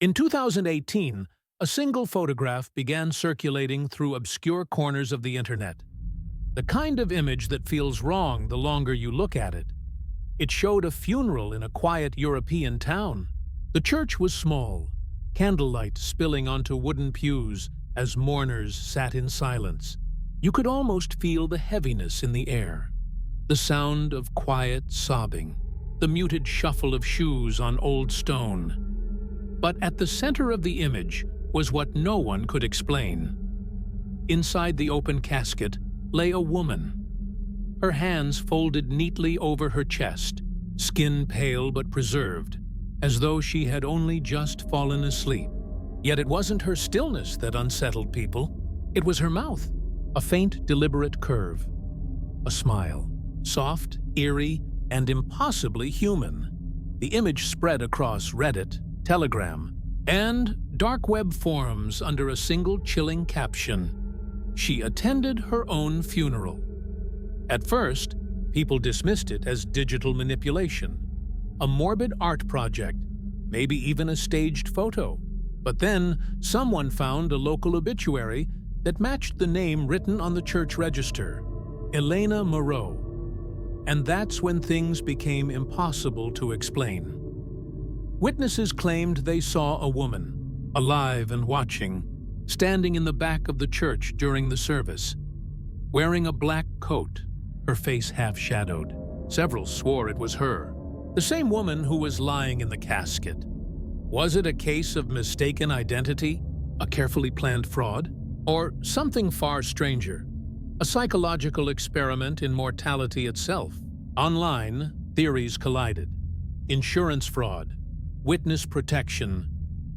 In 2018, a single photograph began circulating through obscure corners of the internet. The kind of image that feels wrong the longer you look at it. It showed a funeral in a quiet European town. The church was small, candlelight spilling onto wooden pews as mourners sat in silence. You could almost feel the heaviness in the air. The sound of quiet sobbing, the muted shuffle of shoes on old stone. But at the center of the image was what no one could explain. Inside the open casket lay a woman. Her hands folded neatly over her chest, skin pale but preserved, as though she had only just fallen asleep. Yet it wasn't her stillness that unsettled people. It was her mouth, a faint, deliberate curve. A smile, soft, eerie, and impossibly human. The image spread across Reddit, Telegram, and dark web forums under a single chilling caption. She attended her own funeral. At first, people dismissed it as digital manipulation, a morbid art project, maybe even a staged photo. But then, someone found a local obituary that matched the name written on the church register, Elena Moreau. And that's when things became impossible to explain. Witnesses claimed they saw a woman, alive and watching, standing in the back of the church during the service, wearing a black coat, her face half-shadowed. Several swore it was her, the same woman who was lying in the casket. Was it a case of mistaken identity, a carefully planned fraud, or something far stranger, a psychological experiment in mortality itself? Online, theories collided. Insurance fraud, witness protection,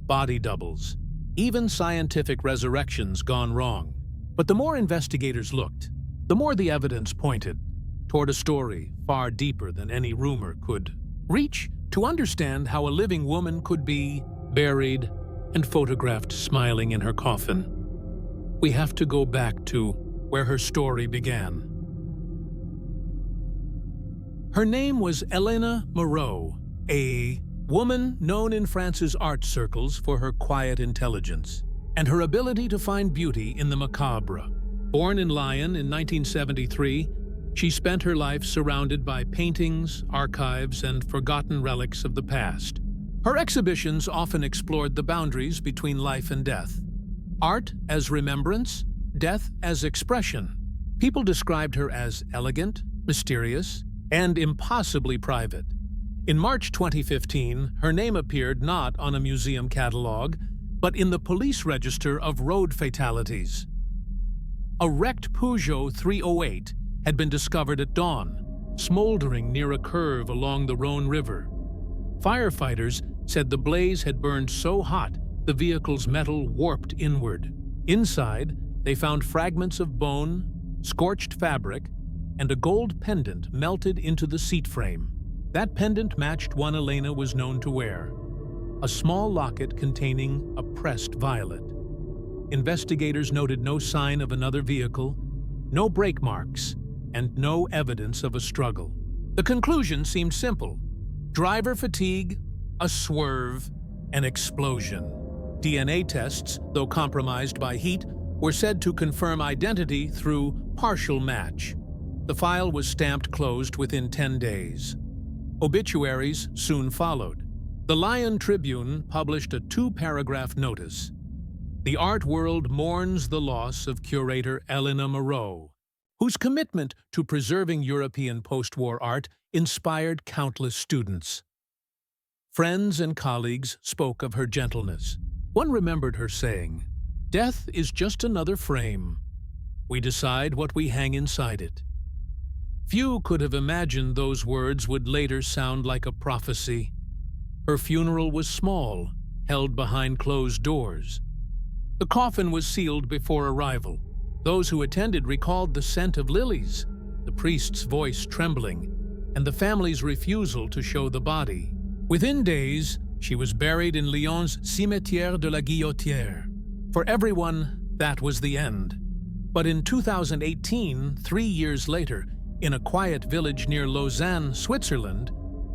body doubles, even scientific resurrections gone wrong. But the more investigators looked, the more the evidence pointed toward a story far deeper than any rumor could reach, to understand how a living woman could be buried and photographed smiling in her coffin. We have to go back to where her story began. Her name was Elena Moreau, a woman known in France's art circles for her quiet intelligence and her ability to find beauty in the macabre. Born in Lyon in 1973, she spent her life surrounded by paintings, archives, and forgotten relics of the past. Her exhibitions often explored the boundaries between life and death. Art as remembrance, death as expression. People described her as elegant, mysterious, and impossibly private. In March 2015, her name appeared not on a museum catalog, but in the police register of road fatalities. A wrecked Peugeot 308 had been discovered at dawn, smoldering near a curve along the Rhône River. Firefighters said the blaze had burned so hot the vehicle's metal warped inward. Inside, they found fragments of bone, scorched fabric, and a gold pendant melted into the seat frame. That pendant matched one Elena was known to wear, a small locket containing a pressed violet. Investigators noted no sign of another vehicle, no brake marks, and no evidence of a struggle. The conclusion seemed simple: driver fatigue, a swerve, an explosion. DNA tests, though compromised by heat, were said to confirm identity through partial match. The file was stamped closed within 10 days. Obituaries soon followed. The Lyon Tribune published a 2-paragraph notice. The art world mourns the loss of curator Elena Moreau, whose commitment to preserving European post-war art inspired countless students. Friends and colleagues spoke of her gentleness. One remembered her saying, "Death is just another frame. We decide what we hang inside it." Few could have imagined those words would later sound like a prophecy. Her funeral was small, held behind closed doors. The coffin was sealed before arrival. Those who attended recalled the scent of lilies, the priest's voice trembling, and the family's refusal to show the body. Within days, she was buried in Lyon's Cimetière de la Guillotière. For everyone, that was the end. But in 2018, 3 years later, in a quiet village near Lausanne, Switzerland,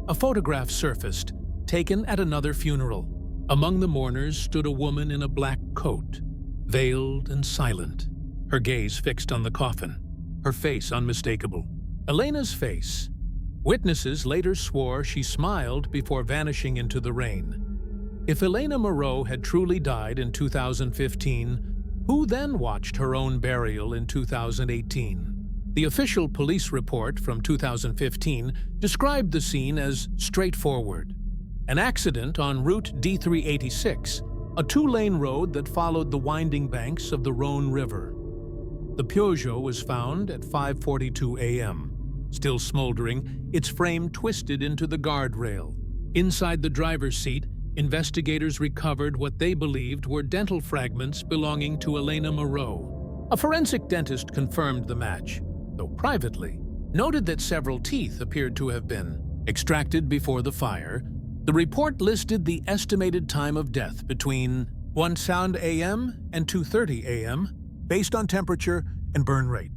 a photograph surfaced, taken at another funeral. Among the mourners stood a woman in a black coat, veiled and silent, her gaze fixed on the coffin, her face unmistakable. Elena's face. Witnesses later swore she smiled before vanishing into the rain. If Elena Moreau had truly died in 2015, who then watched her own burial in 2018? The official police report from 2015 described the scene as straightforward. An accident on Route D386, a two-lane road that followed the winding banks of the Rhône River. The Peugeot was found at 5:42 a.m. Still smoldering, its frame twisted into the guardrail. Inside the driver's seat, investigators recovered what they believed were dental fragments belonging to Elena Moreau. A forensic dentist confirmed the match, though privately, noted that several teeth appeared to have been extracted before the fire. The report listed the estimated time of death between 1 a.m. and 2:30 a.m., based on temperature and burn rate.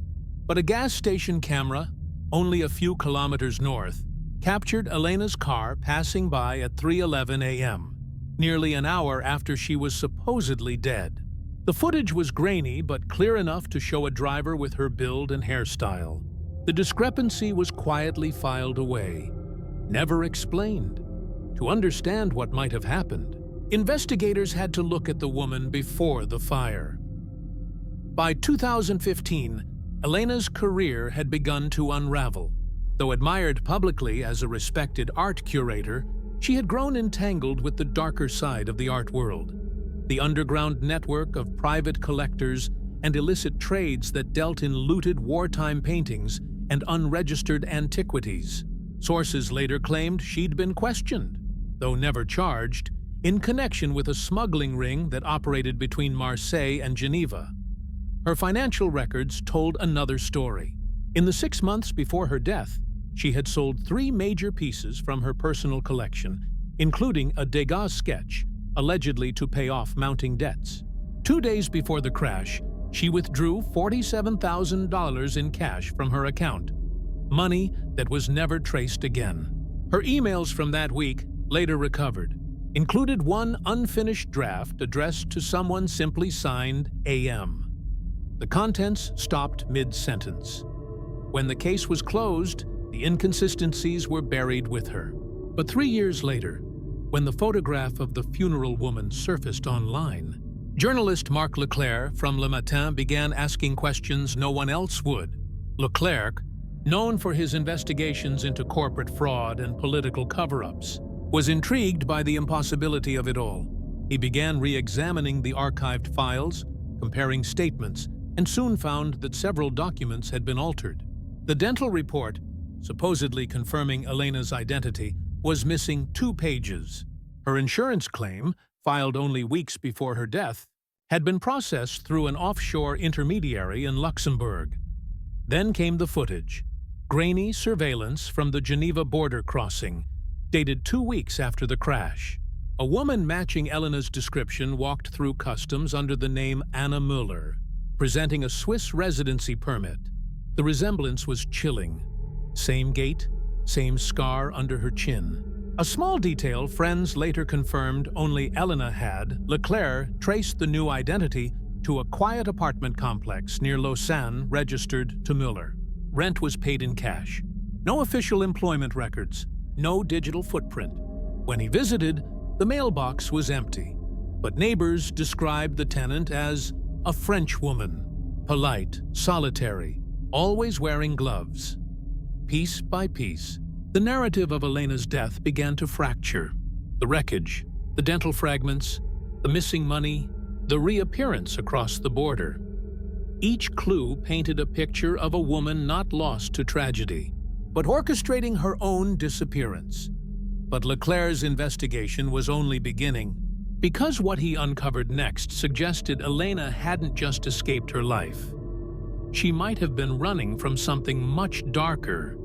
But a gas station camera, only a few kilometers north, captured Elena's car passing by at 3:11 a.m., nearly an hour after she was supposedly dead. The footage was grainy but clear enough to show a driver with her build and hairstyle. The discrepancy was quietly filed away, never explained. To understand what might have happened, investigators had to look at the woman before the fire. By 2015, Elena's career had begun to unravel. Though admired publicly as a respected art curator, she had grown entangled with the darker side of the art world, the underground network of private collectors and illicit trades that dealt in looted wartime paintings and unregistered antiquities. Sources later claimed she'd been questioned, though never charged, in connection with a smuggling ring that operated between Marseille and Geneva. Her financial records told another story. In the 6 months before her death, she had sold 3 major pieces from her personal collection, including a Degas sketch, allegedly to pay off mounting debts. 2 days before the crash, she withdrew $47,000 in cash from her account, money that was never traced again. Her emails from that week, later recovered, included one unfinished draft addressed to someone simply signed AM. The contents stopped mid-sentence. When the case was closed, the inconsistencies were buried with her. But 3 years later, when the photograph of the funeral woman surfaced online, journalist Marc Leclerc from Le Matin began asking questions no one else would. Leclerc, known for his investigations into corporate fraud and political cover-ups, was intrigued by the impossibility of it all. He began re-examining the archived files, comparing statements, and soon found that several documents had been altered. The dental report, supposedly confirming Elena's identity, was missing 2 pages. Her insurance claim, filed only weeks before her death, had been processed through an offshore intermediary in Luxembourg. Then came the footage, grainy surveillance from the Geneva border crossing, dated 2 weeks after the crash. A woman matching Elena's description walked through customs under the name Anna Müller, presenting a Swiss residency permit. The resemblance was chilling. Same gait, same scar under her chin. A small detail friends later confirmed only Elena had, Leclerc traced the new identity to a quiet apartment complex near Lausanne registered to Müller. Rent was paid in cash. No official employment records, no digital footprint. When he visited, the mailbox was empty, but neighbors described the tenant as a French woman, polite, solitary, always wearing gloves. Piece by piece, the narrative of Elena's death began to fracture. The wreckage, the dental fragments, the missing money, the reappearance across the border. Each clue painted a picture of a woman not lost to tragedy, but orchestrating her own disappearance. But Leclerc's investigation was only beginning, because what he uncovered next suggested Elena hadn't just escaped her life. She might have been running from something much darker.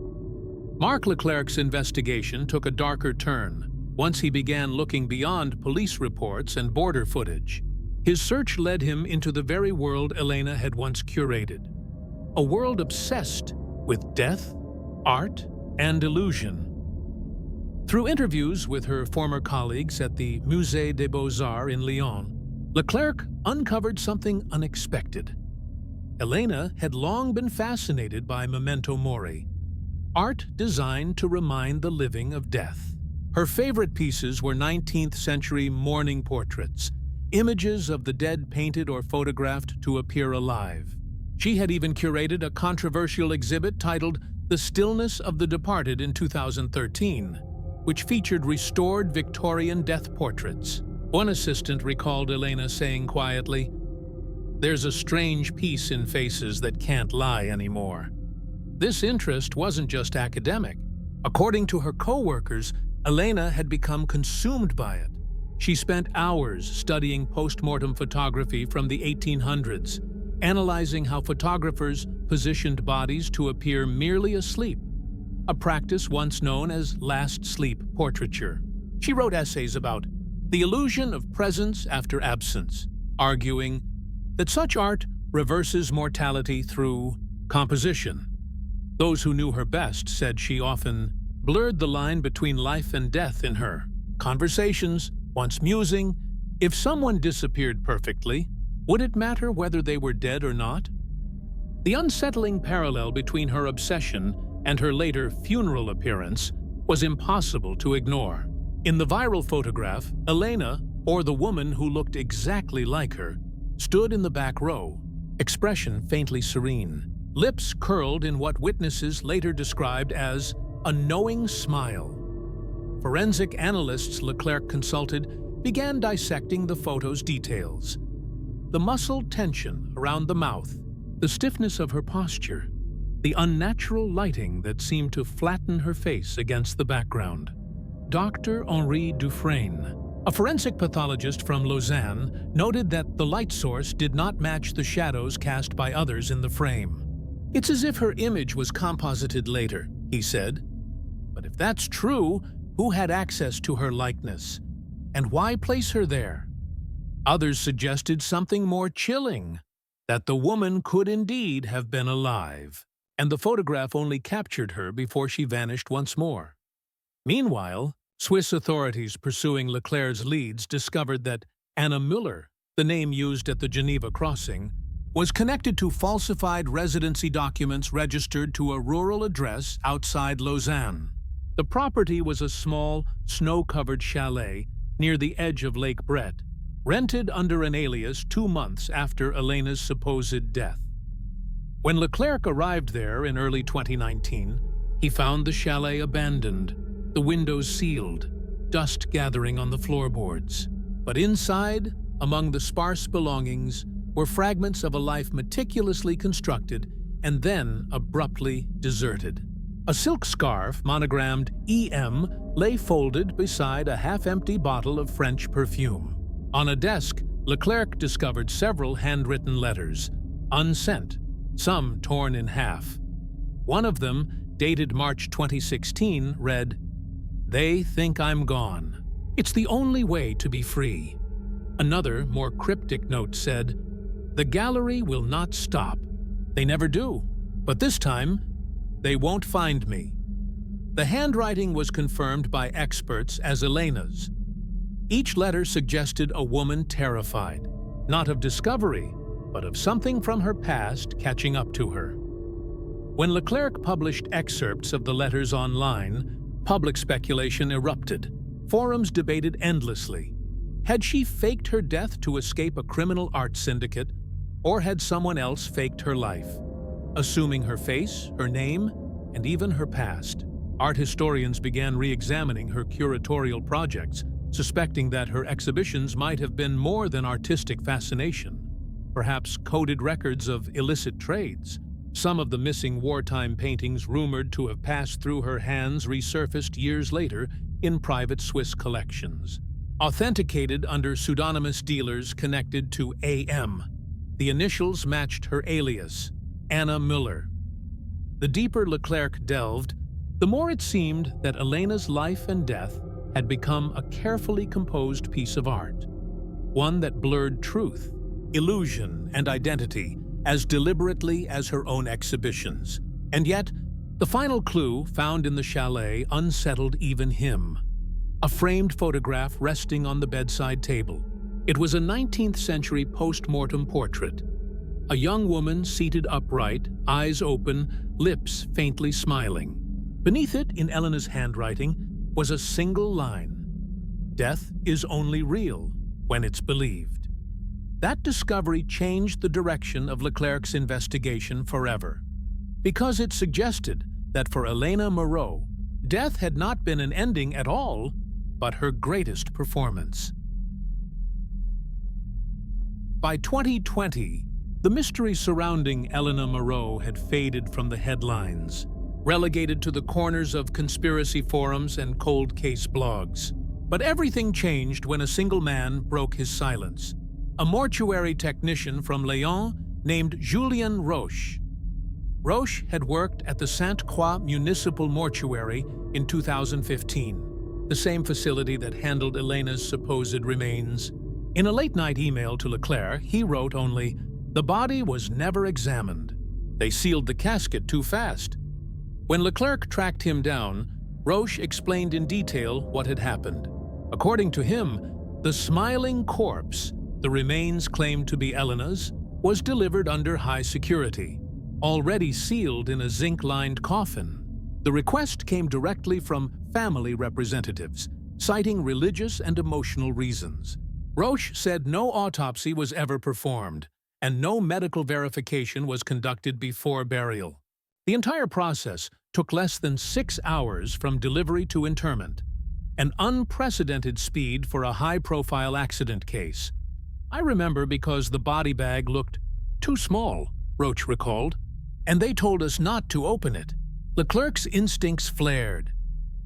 Marc Leclerc's investigation took a darker turn once he began looking beyond police reports and border footage. His search led him into the very world Elena had once curated, a world obsessed with death, art, and illusion. Through interviews with her former colleagues at the Musée des Beaux-Arts in Lyon, Leclerc uncovered something unexpected. Elena had long been fascinated by memento mori, art designed to remind the living of death. Her favorite pieces were 19th-century mourning portraits, images of the dead painted or photographed to appear alive. She had even curated a controversial exhibit titled The Stillness of the Departed in 2013, which featured restored Victorian death portraits. One assistant recalled Elena saying quietly, "There's a strange peace in faces that can't lie anymore." This interest wasn't just academic. According to her co-workers, Elena had become consumed by it. She spent hours studying post-mortem photography from the 1800s, analyzing how photographers positioned bodies to appear merely asleep, a practice once known as last sleep portraiture. She wrote essays about the illusion of presence after absence, arguing that such art reverses mortality through composition. Those who knew her best said she often blurred the line between life and death in her conversations, once musing, if someone disappeared perfectly, would it matter whether they were dead or not? The unsettling parallel between her obsession and her later funeral appearance was impossible to ignore. In the viral photograph, Elena, or the woman who looked exactly like her, stood in the back row, expression faintly serene, lips curled in what witnesses later described as a knowing smile. Forensic analysts Leclerc consulted began dissecting the photo's details. The muscle tension around the mouth, the stiffness of her posture, the unnatural lighting that seemed to flatten her face against the background. Dr. Henri Dufresne, a forensic pathologist from Lausanne, noted that the light source did not match the shadows cast by others in the frame. "It's as if her image was composited later," he said. "But if that's true, who had access to her likeness? And why place her there?" Others suggested something more chilling, that the woman could indeed have been alive, and the photograph only captured her before she vanished once more. Meanwhile, Swiss authorities pursuing Leclerc's leads discovered that Anna Müller, the name used at the Geneva crossing, was connected to falsified residency documents registered to a rural address outside Lausanne. The property was a small, snow-covered chalet near the edge of Lake Brett, rented under an alias 2 months after Elena's supposed death. When Leclerc arrived there in early 2019, he found the chalet abandoned, the windows sealed, dust gathering on the floorboards. But inside, among the sparse belongings, were fragments of a life meticulously constructed and then abruptly deserted. A silk scarf monogrammed EM lay folded beside a half-empty bottle of French perfume. On a desk, Leclerc discovered several handwritten letters, unsent, some torn in half. One of them, dated March 2016, read, "They think I'm gone. It's the only way to be free." Another, more cryptic note said, "The gallery will not stop. They never do. But this time, they won't find me." The handwriting was confirmed by experts as Elena's. Each letter suggested a woman terrified, not of discovery, but of something from her past catching up to her. When Leclerc published excerpts of the letters online, public speculation erupted. Forums debated endlessly. Had she faked her death to escape a criminal art syndicate, or had someone else faked her life? Assuming her face, her name, and even her past, art historians began re-examining her curatorial projects, suspecting that her exhibitions might have been more than artistic fascination, perhaps coded records of illicit trades. Some of the missing wartime paintings rumored to have passed through her hands resurfaced years later in private Swiss collections, authenticated under pseudonymous dealers connected to AM. The initials matched her alias, Anna Müller. The deeper Leclerc delved, the more it seemed that Elena's life and death had become a carefully composed piece of art, one that blurred truth, illusion, and identity as deliberately as her own exhibitions. And yet, The final clue, found in the chalet, unsettled even him. A framed photograph resting on the bedside table. It was a 19th century post-mortem portrait. A young woman seated upright, eyes open, lips faintly smiling. Beneath it, in Elena's handwriting, was a single line: "Death is only real when it's believed." That discovery changed the direction of Leclerc's investigation forever, because it suggested that for Elena Moreau, death had not been an ending at all, but her greatest performance. By 2020, the mystery surrounding Elena Moreau had faded from the headlines, relegated to the corners of conspiracy forums and cold case blogs. But everything changed when a single man broke his silence. A mortuary technician from Lyon named Julien Roche. Roche had worked at the Sainte-Croix Municipal Mortuary in 2015, the same facility that handled Elena's supposed remains. In a late-night email to Leclerc, he wrote only, "The body was never examined. They sealed the casket too fast." When Leclerc tracked him down, Roche explained in detail what had happened. According to him, the smiling corpse, the remains claimed to be Elena's, was delivered under high security, already sealed in a zinc-lined coffin. The request came directly from family representatives, citing religious and emotional reasons. Roche said no autopsy was ever performed, and no medical verification was conducted before burial. The entire process took less than 6 hours from delivery to interment, an unprecedented speed for a high-profile accident case. "I remember because the body bag looked too small," Roche recalled, "and they told us not to open it." Leclerc's instincts flared.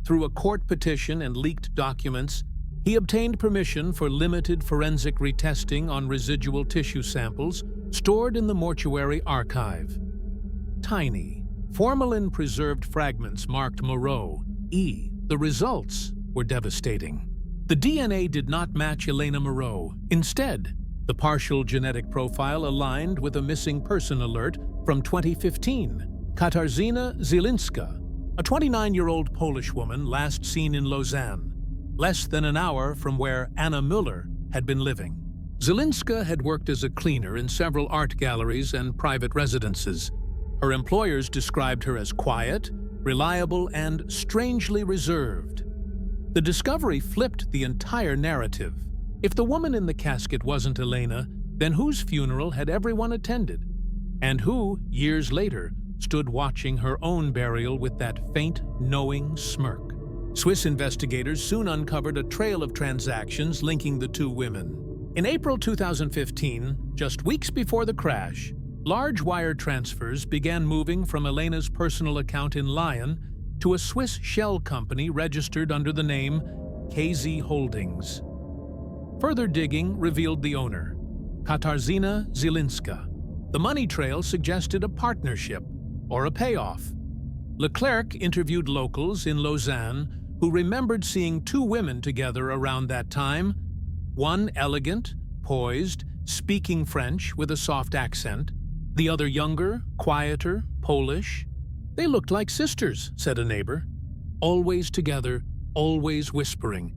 Through a court petition and leaked documents, he obtained permission for limited forensic retesting on residual tissue samples stored in the mortuary archive. Tiny, formalin-preserved fragments marked Moreau E. The results were devastating. The DNA did not match Elena Moreau. Instead, the partial genetic profile aligned with a missing person alert from 2015, Katarzyna Zielinska, a 29-year-old Polish woman last seen in Lausanne, less than an hour from where Anna Müller had been living. Zielinska had worked as a cleaner in several art galleries and private residences. Her employers described her as quiet, reliable, and strangely reserved. The discovery flipped the entire narrative. If the woman in the casket wasn't Elena, then whose funeral had everyone attended? And who, years later, stood watching her own burial with that faint, knowing smirk? Swiss investigators soon uncovered a trail of transactions linking the two women. In April 2015, just weeks before the crash, large wire transfers began moving from Elena's personal account in Lyon to a Swiss shell company registered under the name KZ Holdings. Further digging revealed the owner, Katarzyna Zielinska. The money trail suggested a partnership or a payoff. Leclerc interviewed locals in Lausanne who remembered seeing two women together around that time, one elegant, poised, speaking French with a soft accent, the other younger, quieter, Polish. "They looked like sisters," said a neighbor. "Always together, always whispering."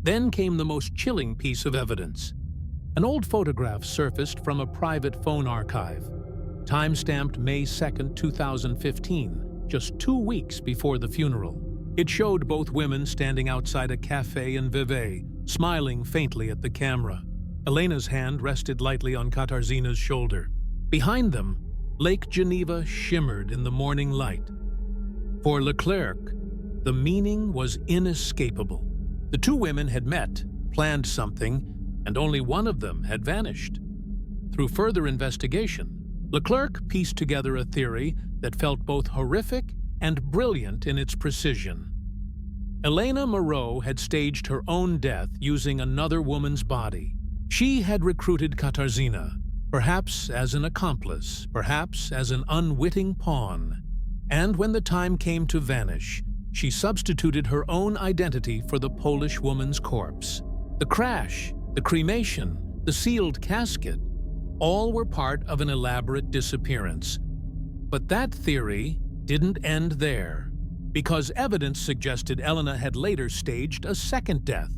Then came the most chilling piece of evidence. An old photograph surfaced from a private phone archive, time-stamped May 2, 2015, just 2 weeks before the funeral. It showed both women standing outside a café in Vevey, smiling faintly at the camera. Elena's hand rested lightly on Katarzyna's shoulder. Behind them, Lake Geneva shimmered in the morning light. For Leclerc, the meaning was inescapable. The two women had met, planned something, and only one of them had vanished. Through further investigation, Leclerc pieced together a theory that felt both horrific and brilliant in its precision. Elena Moreau had staged her own death using another woman's body. She had recruited Katarzyna, perhaps as an accomplice, perhaps as an unwitting pawn. And when the time came to vanish, she substituted her own identity for the Polish woman's corpse. The crash, the cremation, the sealed casket, all were part of an elaborate disappearance. But that theory, didn't end there, because evidence suggested Elena had later staged a second death,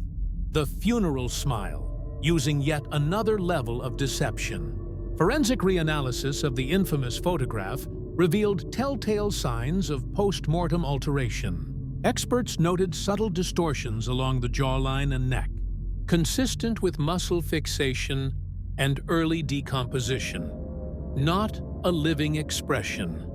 the funeral smile, using yet another level of deception. Forensic reanalysis of the infamous photograph revealed telltale signs of post-mortem alteration. Experts noted subtle distortions along the jawline and neck, consistent with muscle fixation and early decomposition, not a living expression.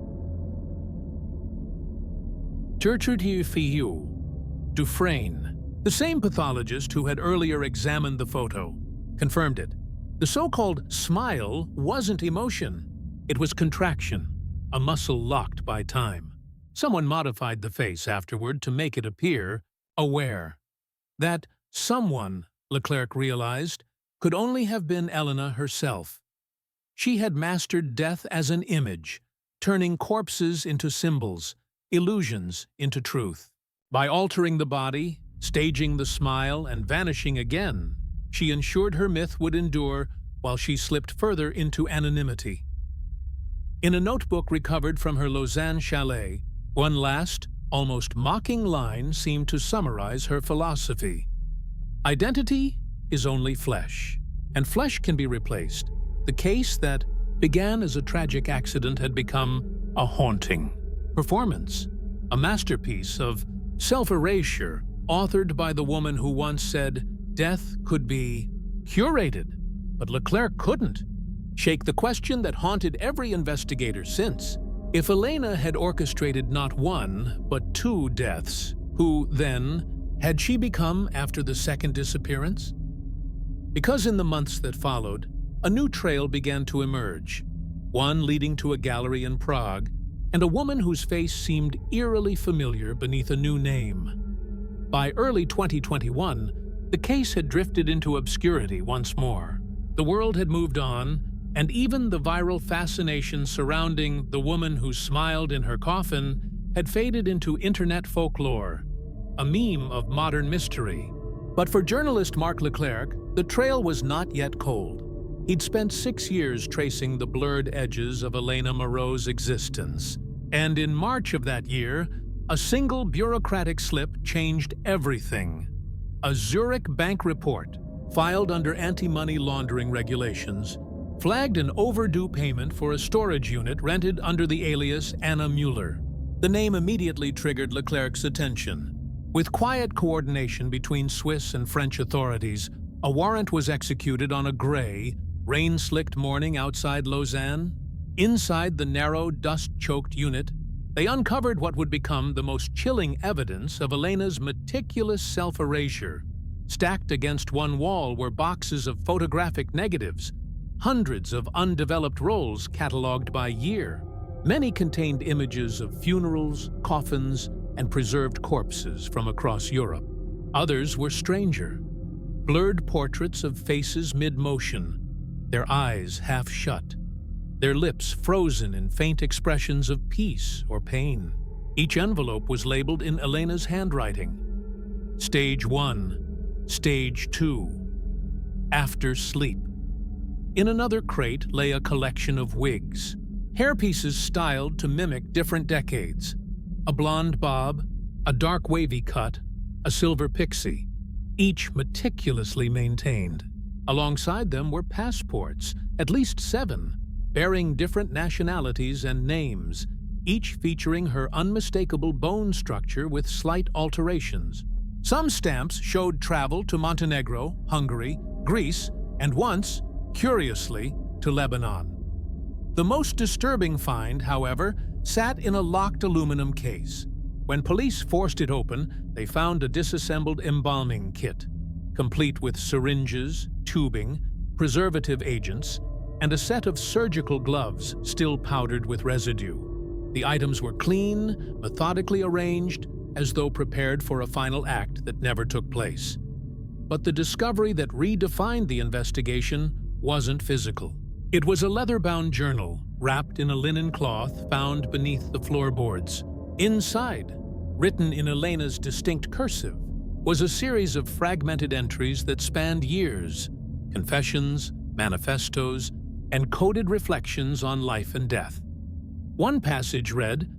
Dufresne, the same pathologist who had earlier examined the photo, confirmed it. The so-called smile wasn't emotion. It was contraction, a muscle locked by time. Someone modified the face afterward to make it appear aware. That someone, Leclerc realized, could only have been Elena herself. She had mastered death as an image, turning corpses into symbols, illusions into truth. By altering the body, staging the smile, and vanishing again, she ensured her myth would endure while she slipped further into anonymity. In a notebook recovered from her Lausanne chalet, one last, almost mocking line seemed to summarize her philosophy. Identity is only flesh, and flesh can be replaced. The case that began as a tragic accident had become a haunting performance, a masterpiece of self-erasure authored by the woman who once said death could be curated, but Leclerc couldn't shake the question that haunted every investigator since. If Elena had orchestrated not one, but two deaths, who, then, had she become after the second disappearance? Because in the months that followed, a new trail began to emerge, one leading to a gallery in Prague, and a woman whose face seemed eerily familiar beneath a new name. By early 2021, the case had drifted into obscurity once more. The world had moved on, and even the viral fascination surrounding the woman who smiled in her coffin had faded into internet folklore, a meme of modern mystery. But for journalist Marc Leclerc, the trail was not yet cold. He'd spent 6 years tracing the blurred edges of Elena Moreau's existence, and in March of that year, a single bureaucratic slip changed everything. A Zurich bank report, filed under anti-money laundering regulations, flagged an overdue payment for a storage unit rented under the alias Anna Mueller. The name immediately triggered Leclerc's attention. With quiet coordination between Swiss and French authorities, a warrant was executed on a gray, rain-slicked morning outside Lausanne. Inside the narrow, dust-choked unit, they uncovered what would become the most chilling evidence of Elena's meticulous self-erasure. Stacked against one wall were boxes of photographic negatives, hundreds of undeveloped rolls catalogued by year. Many contained images of funerals, coffins, and preserved corpses from across Europe. Others were stranger, blurred portraits of faces mid-motion, their eyes half shut, their lips frozen in faint expressions of peace or pain. Each envelope was labeled in Elena's handwriting. Stage 1, Stage 2, After Sleep. In another crate lay a collection of wigs, hairpieces styled to mimic different decades. A blonde bob, a dark wavy cut, a silver pixie, each meticulously maintained. Alongside them were passports, at least 7, bearing different nationalities and names, each featuring her unmistakable bone structure with slight alterations. Some stamps showed travel to Montenegro, Hungary, Greece, and once, curiously, to Lebanon. The most disturbing find, however, sat in a locked aluminum case. When police forced it open, they found a disassembled embalming kit, complete with syringes, tubing, preservative agents, and a set of surgical gloves still powdered with residue. The items were clean, methodically arranged, as though prepared for a final act that never took place. But the discovery that redefined the investigation wasn't physical. It was a leather-bound journal, wrapped in a linen cloth found beneath the floorboards. Inside, written in Elena's distinct cursive, was a series of fragmented entries that spanned years, confessions, manifestos, and coded reflections on life and death. One passage read,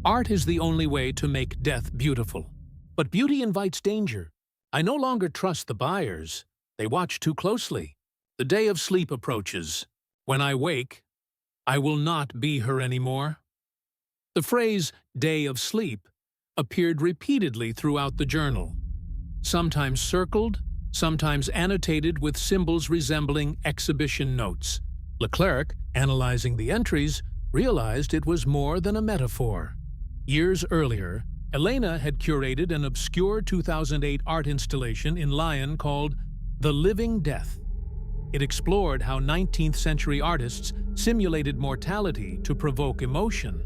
Art is the only way to make death beautiful. But beauty invites danger. I no longer trust the buyers. They watch too closely. The day of sleep approaches. When I wake, I will not be her anymore. The phrase, day of sleep, appeared repeatedly throughout the journal, sometimes circled, sometimes annotated with symbols resembling exhibition notes. Leclerc, analyzing the entries, realized it was more than a metaphor. Years earlier, Elena had curated an obscure 2008 art installation in Lyon called The Living Death. It explored how 19th-century artists simulated mortality to provoke emotion.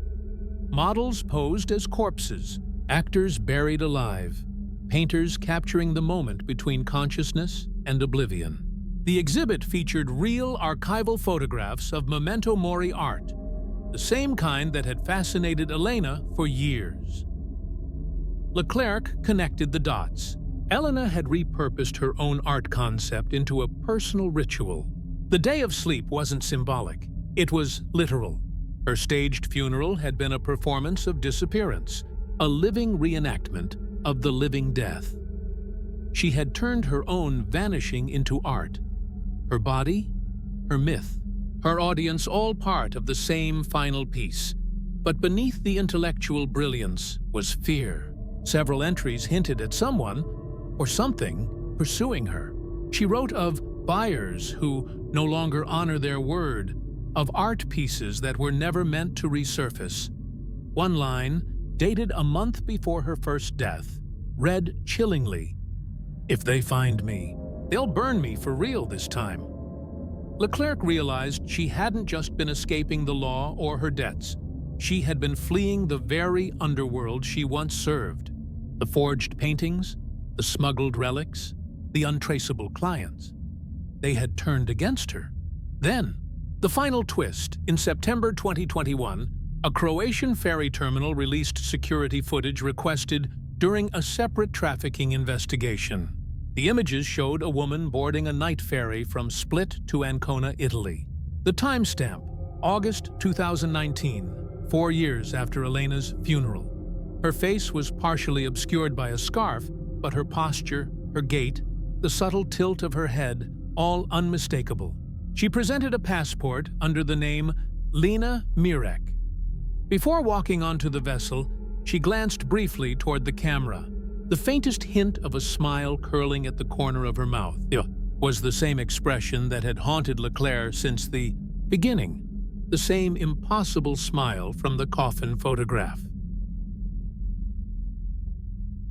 Models posed as corpses, actors buried alive, painters capturing the moment between consciousness and oblivion. The exhibit featured real archival photographs of memento mori art, the same kind that had fascinated Elena for years. Leclerc connected the dots. Elena had repurposed her own art concept into a personal ritual. The day of sleep wasn't symbolic. It was literal. Her staged funeral had been a performance of disappearance, a living reenactment of the living death. She had turned her own vanishing into art. Her body, her myth, her audience all part of the same final piece. But beneath the intellectual brilliance was fear. Several entries hinted at someone or something pursuing her. She wrote of buyers who no longer honor their word, of art pieces that were never meant to resurface. One line, dated a month before her first death, read chillingly, "If they find me, they'll burn me for real this time." Leclerc realized she hadn't just been escaping the law or her debts. She had been fleeing the very underworld she once served. The forged paintings, the smuggled relics, the untraceable clients. They had turned against her. Then, the final twist. In September 2021, a Croatian ferry terminal released security footage requested during a separate trafficking investigation. The images showed a woman boarding a night ferry from Split to Ancona, Italy. The timestamp, August 2019, 4 years after Elena's funeral. Her face was partially obscured by a scarf, but her posture, her gait, the subtle tilt of her head, all unmistakable. She presented a passport under the name Elena Moreau. Before walking onto the vessel, she glanced briefly toward the camera. The faintest hint of a smile curling at the corner of her mouth was the same expression that had haunted Leclerc since the beginning, the same impossible smile from the coffin photograph.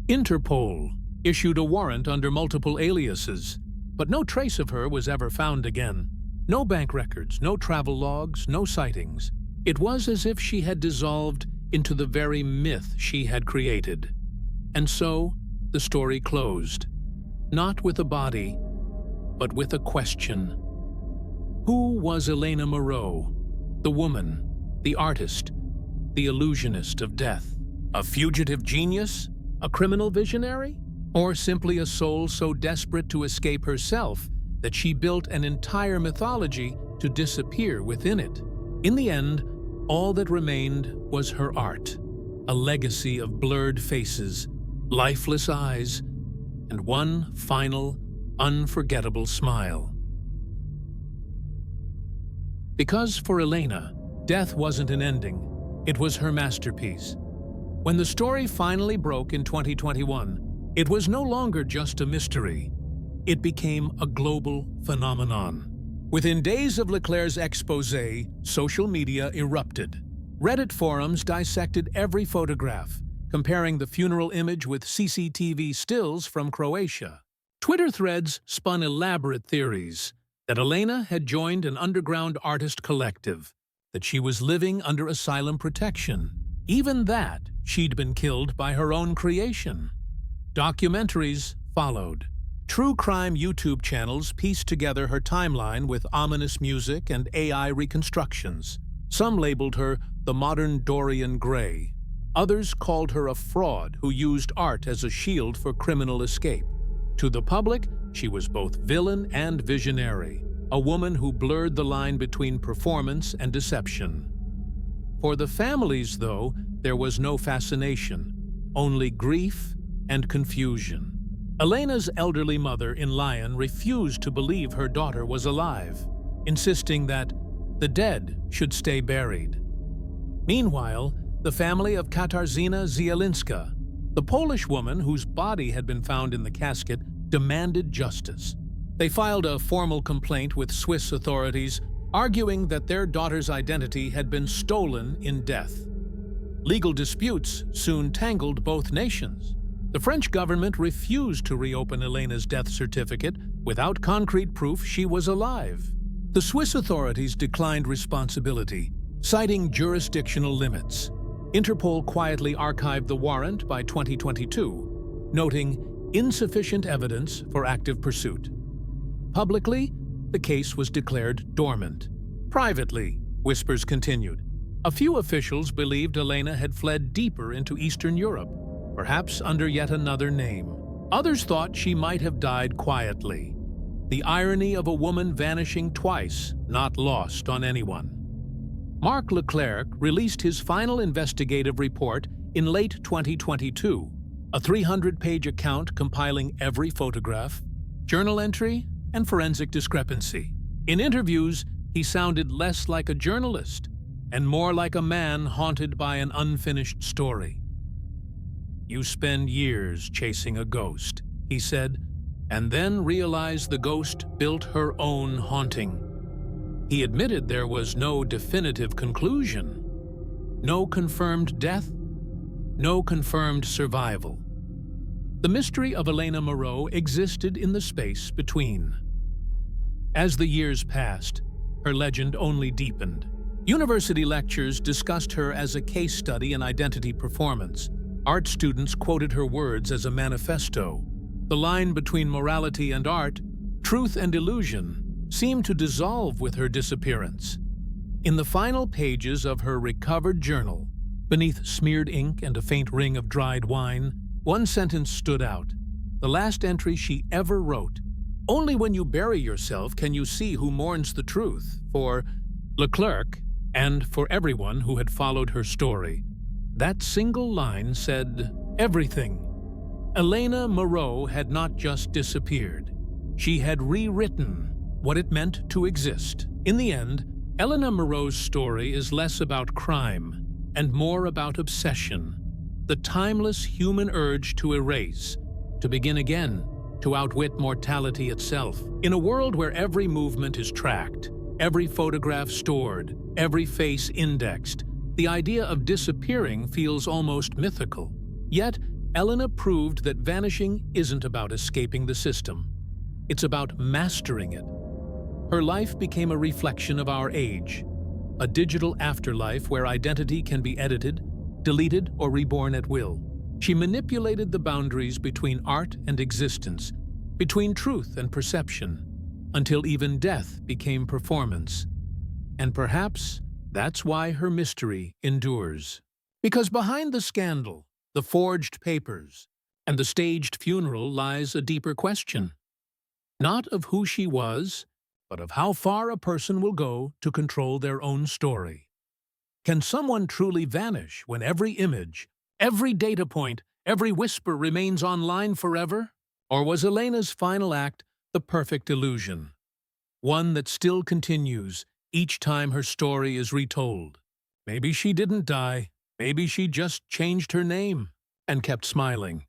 Interpol issued a warrant under multiple aliases, but no trace of her was ever found again. No bank records, no travel logs, no sightings. It was as if she had dissolved into the very myth she had created. And so, the story closed. Not with a body, but with a question. Who was Elena Moreau? The woman, the artist, the illusionist of death? A fugitive genius? A criminal visionary? Or simply a soul so desperate to escape herself that she built an entire mythology to disappear within it? In the end, all that remained was her art, a legacy of blurred faces, lifeless eyes, and one final, unforgettable smile. Because for Elena, death wasn't an ending, it was her masterpiece. When the story finally broke in 2021, it was no longer just a mystery. It became a global phenomenon. Within days of Leclerc's exposé, social media erupted. Reddit forums dissected every photograph, comparing the funeral image with CCTV stills from Croatia. Twitter threads spun elaborate theories that Elena had joined an underground artist collective, that she was living under asylum protection, even that she'd been killed by her own creation. Documentaries followed. True crime YouTube channels pieced together her timeline with ominous music and AI reconstructions. Some labeled her the modern Dorian Gray. Others called her a fraud who used art as a shield for criminal escape. To the public, she was both villain and visionary, a woman who blurred the line between performance and deception. For the families, though, there was no fascination, only grief and confusion. Elena's elderly mother in Lyon refused to believe her daughter was alive, insisting that the dead should stay buried. Meanwhile, the family of Katarzyna Zielinska, the Polish woman whose body had been found in the casket, demanded justice. They filed a formal complaint with Swiss authorities, arguing that their daughter's identity had been stolen in death. Legal disputes soon tangled both nations. The French government refused to reopen Elena's death certificate without concrete proof she was alive. The Swiss authorities declined responsibility, citing jurisdictional limits. Interpol quietly archived the warrant by 2022, noting insufficient evidence for active pursuit. Publicly, the case was declared dormant. Privately, whispers continued. A few officials believed Elena had fled deeper into Eastern Europe, perhaps under yet another name. Others thought she might have died quietly. The irony of a woman vanishing twice, not lost on anyone. Marc Leclerc released his final investigative report in late 2022, a 300-page account compiling every photograph, journal entry, and forensic discrepancy. In interviews, he sounded less like a journalist and more like a man haunted by an unfinished story. "You spend years chasing a ghost," he said, and then realized the ghost built her own haunting. He admitted there was no definitive conclusion, no confirmed death, no confirmed survival. The mystery of Elena Moreau existed in the space between. As the years passed, her legend only deepened. University lectures discussed her as a case study in identity performance. Art students quoted her words as a manifesto. The line between morality and art, truth and illusion, seemed to dissolve with her disappearance. In the final pages of her recovered journal, beneath smeared ink and a faint ring of dried wine, one sentence stood out, the last entry she ever wrote. "Only when you bury yourself can you see who mourns the truth," for Leclerc and for everyone who had followed her story. That single line said everything. Elena Moreau had not just disappeared. She had rewritten what it meant to exist. In the end, Elena Moreau's story is less about crime and more about obsession, the timeless human urge to erase, to begin again, to outwit mortality itself. In a world where every movement is tracked, every photograph stored, every face indexed, the idea of disappearing feels almost mythical. Yet, Elena proved that vanishing isn't about escaping the system. It's about mastering it. Her life became a reflection of our age, a digital afterlife where identity can be edited, deleted, or reborn at will. She manipulated the boundaries between art and existence, between truth and perception, until even death became performance. And perhaps that's why her mystery endures. Because behind the scandal, the forged papers, and the staged funeral lies a deeper question. Not of who she was, but of how far a person will go to control their own story. Can someone truly vanish when every image, every data point, every whisper remains online forever? Or was Elena's final act the perfect illusion? One that still continues each time her story is retold. Maybe she didn't die. Maybe she just changed her name and kept smiling.